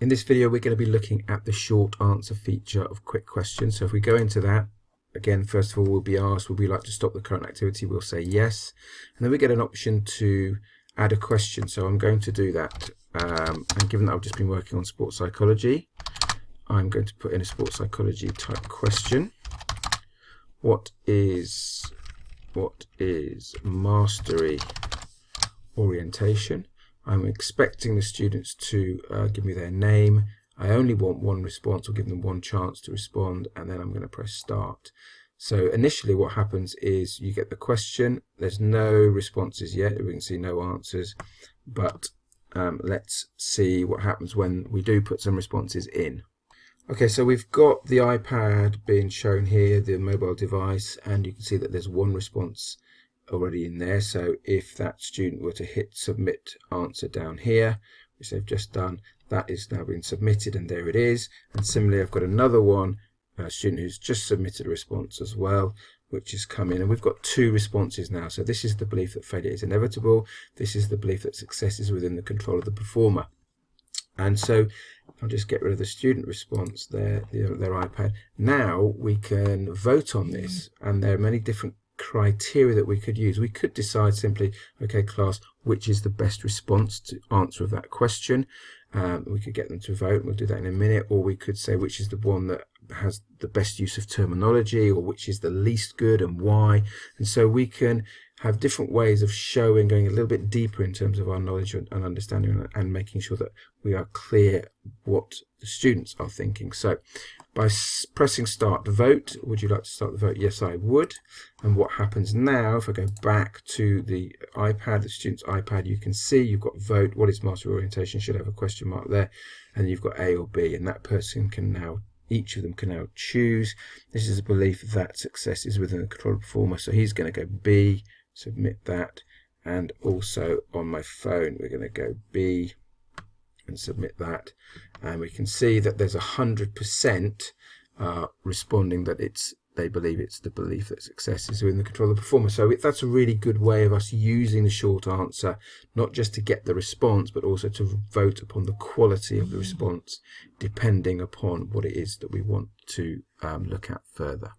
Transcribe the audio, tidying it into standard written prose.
In this video, we're going to be looking at the short answer feature of quick questions. So if we go into that, again, first of all, we'll be asked, would we like to stop the current activity? We'll say yes. And then we get an option to add a question. So I'm going to do that. And given that I've just been working on sports psychology, I'm going to put in a sports psychology type question. What is mastery orientation? I'm expecting the students to give me their name. I only want one response. I'll give them one chance to respond, and then I'm going to press start. So initially what happens is you get the question. There's no responses yet. We can see no answers, but let's see what happens when we do put some responses in. Okay, so we've got the iPad being shown here, the mobile device, and you can see that there's one response already in there. So if that student were to hit submit answer down here, which they've just done, that is now been submitted, and there it is. And similarly, I've got another one, a student who's just submitted a response as well, which has come in, and we've got two responses now. So this is the belief that failure is inevitable. This is the belief that success is within the control of the performer. And so I'll just get rid of the student response there, their iPad. Now we can vote on this, and there are many different criteria that we could use. We could decide simply, okay, class, which is the best response to answer of that question. We could get them to vote. We'll do that in a minute. Or we could say which is the one that has the best use of terminology, or which is the least good and why. And so we can have different ways of showing, going a little bit deeper in terms of our knowledge and understanding, and making sure that we are clear what the students are thinking. So by pressing start vote, would you like to start the vote? Yes, I would. And what happens now, if I go back to the iPad, the student's iPad, you can see you've got vote. What is mastery orientation? Should have a question mark there. And you've got A or B, and that person can now, each of them can now choose. This is a belief that success is within the control of the performer. So he's going to go B, submit that. And also on my phone, we're going to go B and submit that. And we can see that there's 100% responding that they believe it's the belief that success is within the control of the performer. So that's a really good way of us using the short answer, not just to get the response, but also to vote upon the quality of the response, depending upon what it is that we want to look at further.